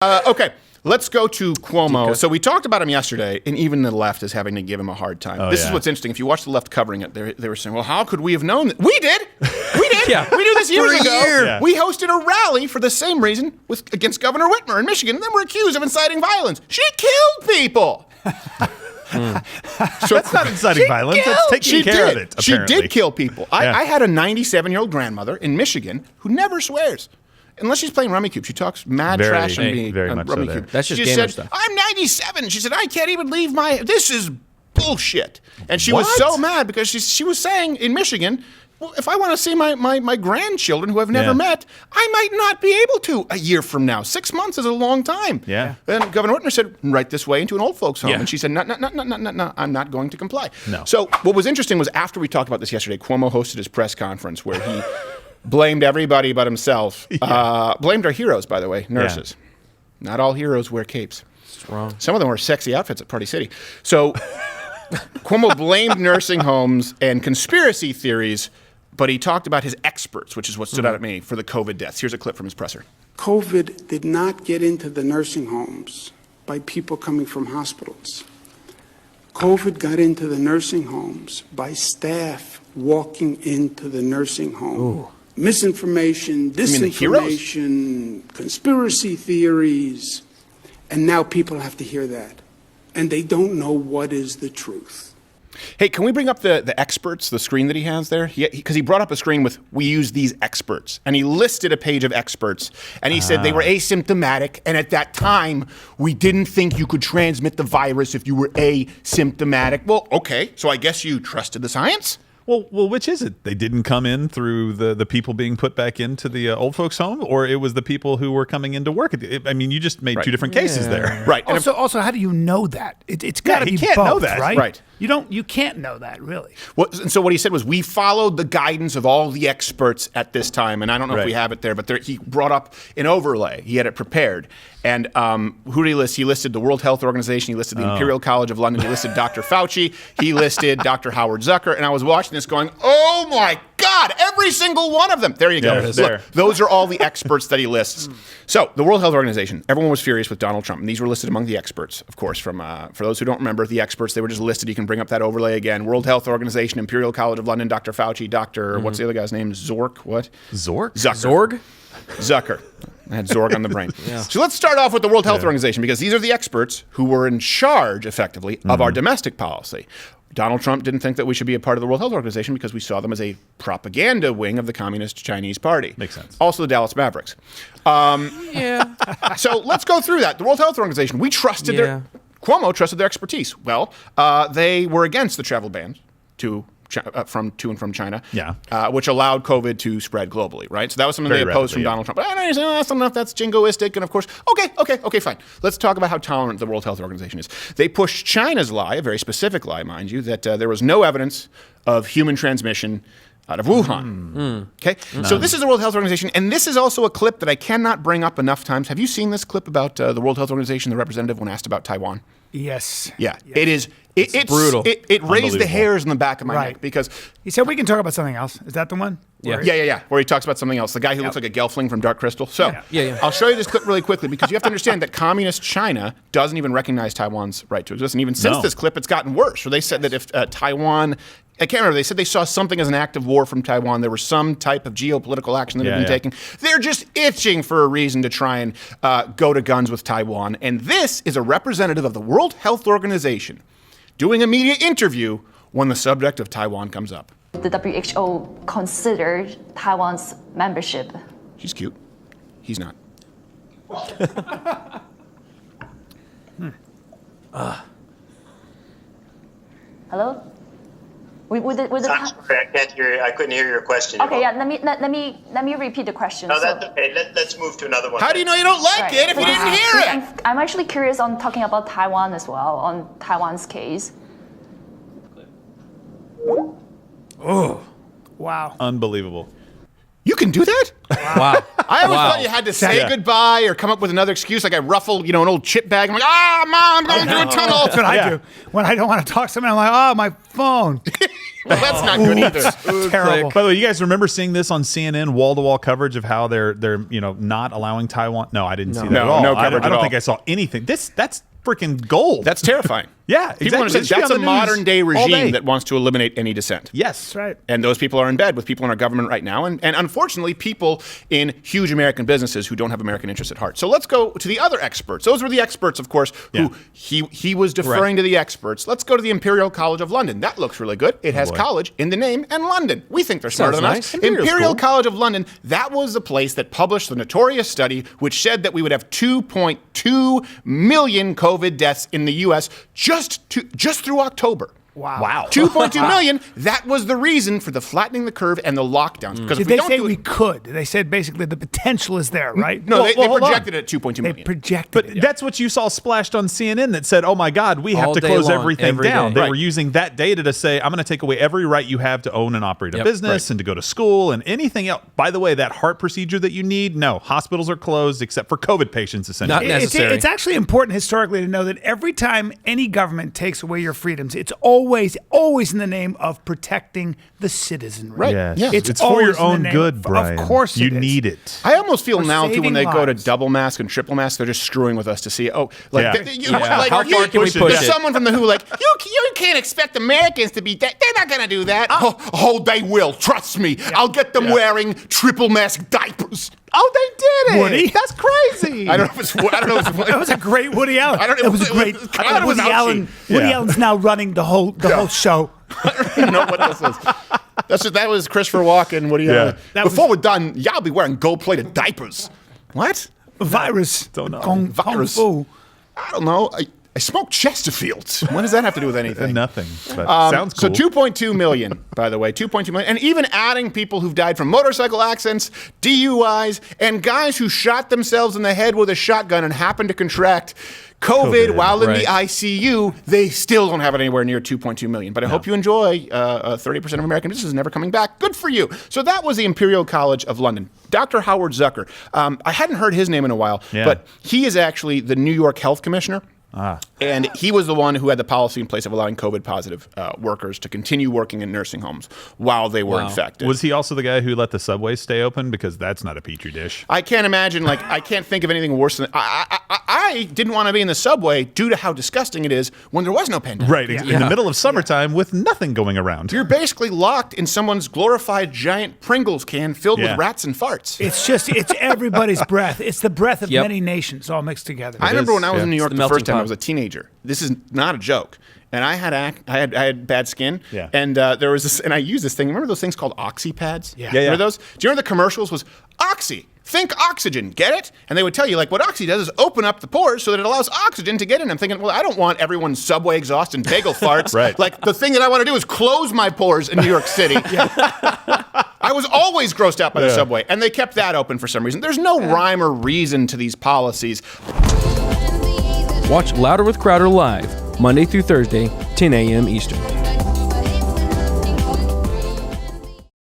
Okay, let's go to Cuomo. So we talked about him yesterday, and even the left is having to give him a hard time. This is what's interesting. If you watch the left covering it, they were saying, well, how could we have known that? We did! We did! Yeah. We knew this years ago. Yeah. We hosted a rally for the same reason against Governor Whitmer in Michigan, and then we're accused of inciting violence. She killed people! So that's not inciting violence. That's taking care of it, apparently. She did kill people. I had a 97-year-old grandmother in Michigan who never swears. Unless she's playing Rummy Cube. She talks mad trash on me. Very much Rummy so there. Cube. That's just she gamer said, stuff. I'm 97. She said, I can't even leave my... This is bullshit. And she was so mad because she was saying in Michigan, well, if I want to see my grandchildren who I've never met, I might not be able to a year from now. 6 months is a long time. Yeah. And Governor Whitmer said, right this way into an old folks home. And she said, no, I'm not going to comply. No. So what was interesting was after we talked about this yesterday, Cuomo hosted his press conference where he... blamed everybody but himself. Blamed our heroes, by the way, nurses. Yeah. Not all heroes wear capes. It's wrong. Some of them wear sexy outfits at Party City. So Cuomo blamed nursing homes and conspiracy theories, but he talked about his experts, which is what stood out at me for the COVID deaths. Here's a clip from his presser. COVID did not get into the nursing homes by people coming from hospitals. COVID got into the nursing homes by staff walking into the nursing home. Ooh. Misinformation, disinformation, conspiracy theories, and now people have to hear that. And they don't know what is the truth. Hey, can we bring up the experts, the screen that he has there? Because he brought up a screen with, we use these experts. And he listed a page of experts. And he said they were asymptomatic. And at that time, we didn't think you could transmit the virus if you were asymptomatic. Well, okay, so I guess you trusted the science? Well, which is it? They didn't come in through the people being put back into the old folks' home, or it was the people who were coming into work? I mean, you just made two different cases there. Right. Also, how do you know that? It's got to be he can't both, know that. right? Right. You can't know that, really. And so what he said was, we followed the guidance of all the experts at this time. And I don't know if we have it there, but he brought up an overlay. He had it prepared. And who did he list? He listed the World Health Organization. He listed the Imperial College of London. He listed Dr. Fauci. He listed Dr. Howard Zucker. And I was watching this going, oh my God, every single one of them. There you go. Look, those are all the experts that he lists. So the World Health Organization, everyone was furious with Donald Trump. And these were listed among the experts, of course, from for those who don't remember, the experts, they were just listed. You can bring up that overlay again. World Health Organization, Imperial College of London, Dr. Fauci, what's the other guy's name? Zork? What? Zork? Zucker. Zucker. I had Zorg on the brain. So let's start off with the World Health Organization, because these are the experts who were in charge, effectively, of our domestic policy. Donald Trump didn't think that we should be a part of the World Health Organization because we saw them as a propaganda wing of the Communist Chinese Party. Makes sense. Also the Dallas Mavericks. So let's go through that. The World Health Organization, we trusted Cuomo trusted their expertise. Well, they were against the travel ban to and from China, which allowed COVID to spread globally, right? So that was something they opposed from Donald Trump. But I don't know if that's jingoistic. And of course, okay, fine. Let's talk about how tolerant the World Health Organization is. They pushed China's lie, a very specific lie, mind you, that there was no evidence of human transmission out of Wuhan. Okay, so this is the World Health Organization, and this is also a clip that I cannot bring up enough times. Have you seen this clip about the World Health Organization, the representative, when asked about Taiwan? Yes. Yeah, it is. It's brutal. It raised the hairs in the back of my neck because he said we can talk about something else. Is that the one? Yeah. Where he talks about something else. The guy who looks like a Gelfling from Dark Crystal. So I'll show you this clip really quickly because you have to understand that communist China doesn't even recognize Taiwan's right to exist. And even since this clip, it's gotten worse. So they said that if Taiwan, I can't remember, they said they saw something as an act of war from Taiwan. There was some type of geopolitical action that had been taken. They're just itching for a reason to try and go to guns with Taiwan. And this is a representative of the World Health Organization doing a media interview when the subject of Taiwan comes up. The WHO considered Taiwan's membership. She's cute. He's not. Hello? I'm sorry, I can't hear. I couldn't hear your question. Okay, let me repeat the question. No, that's okay. Let's move to another one. How do you know you don't like it if you didn't hear it? I'm actually curious on talking about Taiwan as well, on Taiwan's case. Oh, wow. Unbelievable. You can do that? Wow. I always thought you had to say goodbye or come up with another excuse. Like I ruffle, an old chip bag. I'm like, Mom, I'm going through a tunnel. That's what I do. When I don't want to talk to someone, I'm like, oh, my phone. Well, that's not good either. Terrible. By the way, you guys remember seeing this on CNN, wall-to-wall coverage of how they're not allowing Taiwan? No, I didn't see that at all. No coverage I at don't all. think I saw anything. That's freaking gold. That's terrifying. Yeah, People exactly. understand that's a modern-day all day. regime that wants to eliminate any dissent. Yes. That's right. And those people are in bed with people in our government right now. And unfortunately, people in huge American businesses who don't have American interests at heart. So let's go to the other experts. Those were the experts, of course, who he was deferring to the experts. Let's go to the Imperial College of London. That looks really good. It has college in the name and London. We think they're smarter than us. Imperial College of London, that was the place that published the notorious study which said that we would have 2.2 million COVID deaths in the U.S. just through October. Wow. 2.2 million. That was the reason for the flattening the curve and the lockdowns. Because Did if we they don't say do we it, could? They said basically the potential is there, right? no, they hold on. projected it at 2.2 They million. projected But it. that's what you saw splashed on CNN that said, oh my God, we have All to day close long, everything every down. day. They Right. were using that data to say, I'm going to take away every right you have to own and operate a business and to go to school and anything else. By the way, that heart procedure that you need, no, hospitals are closed except for COVID patients, essentially. Not necessary. It's actually important historically to know that every time any government takes away your freedoms, it's always in the name of protecting the citizenry. Right. Yes. Yeah. It's for always your in the own name good, Brian. Of course you it is. need it. I almost feel We're now too when saving they go to lives. double mask and triple mask, they're just screwing with us to see. Oh, like Yeah. like How far can we push there's it? someone from the WHO like you can't expect Americans to be. They're not going to do that. Oh, they will. Trust me. I'll get them wearing triple mask diapers. Oh, they did it. Woody? That's crazy. I don't know if it's. That was a great Woody Allen. I don't- It was a great. I thought it was Woody Allen. ouchy. Woody Yeah. Allen's now running the whole show. I don't even know what this is. That was Christopher Walken. What do you? Yeah. Before we're done, y'all be wearing gold-plated diapers. What? Virus. Don't know. Kung Virus. Fu. I don't know. I smoked Chesterfields. What does that have to do with anything? Nothing. But sounds So cool. 2.2 million, by the way, 2.2 million. And even adding people who've died from motorcycle accidents, DUIs, and guys who shot themselves in the head with a shotgun and happened to contract COVID while in the ICU, they still don't have it anywhere near 2.2 million. But I hope you enjoy 30% of American businesses never coming back. Good for you. So that was the Imperial College of London. Dr. Howard Zucker. I hadn't heard his name in a while, but he is actually the New York Health Commissioner. And he was the one who had the policy in place of allowing COVID-positive workers to continue working in nursing homes while they were infected. Was he also the guy who let the subways stay open? Because that's not a petri dish. I can't imagine, I can't think of anything worse than I didn't want to be in the subway due to how disgusting it is when there was no pandemic. Right, in the middle of summertime with nothing going around. You're basically locked in someone's glorified giant Pringles can filled with rats and farts. It's everybody's breath. It's the breath of many nations all mixed together. I remember when I was in New York the the first melting time I pot. was a teenager. This is not a joke. And I had bad skin. Yeah. And there was this, and I used this thing. Remember those things called Oxy pads? Yeah. Remember those? Do you remember the commercials was Oxy? Think oxygen, get it? And they would tell you, like, what Oxy does is open up the pores so that it allows oxygen to get in. I'm thinking, well, I don't want everyone's subway exhaust and bagel farts. Right. Like, the thing that I want to do is close my pores in New York City. I was always grossed out by the subway, and they kept that open for some reason. There's no rhyme or reason to these policies. Watch Louder with Crowder live, Monday through Thursday, 10 a.m. Eastern.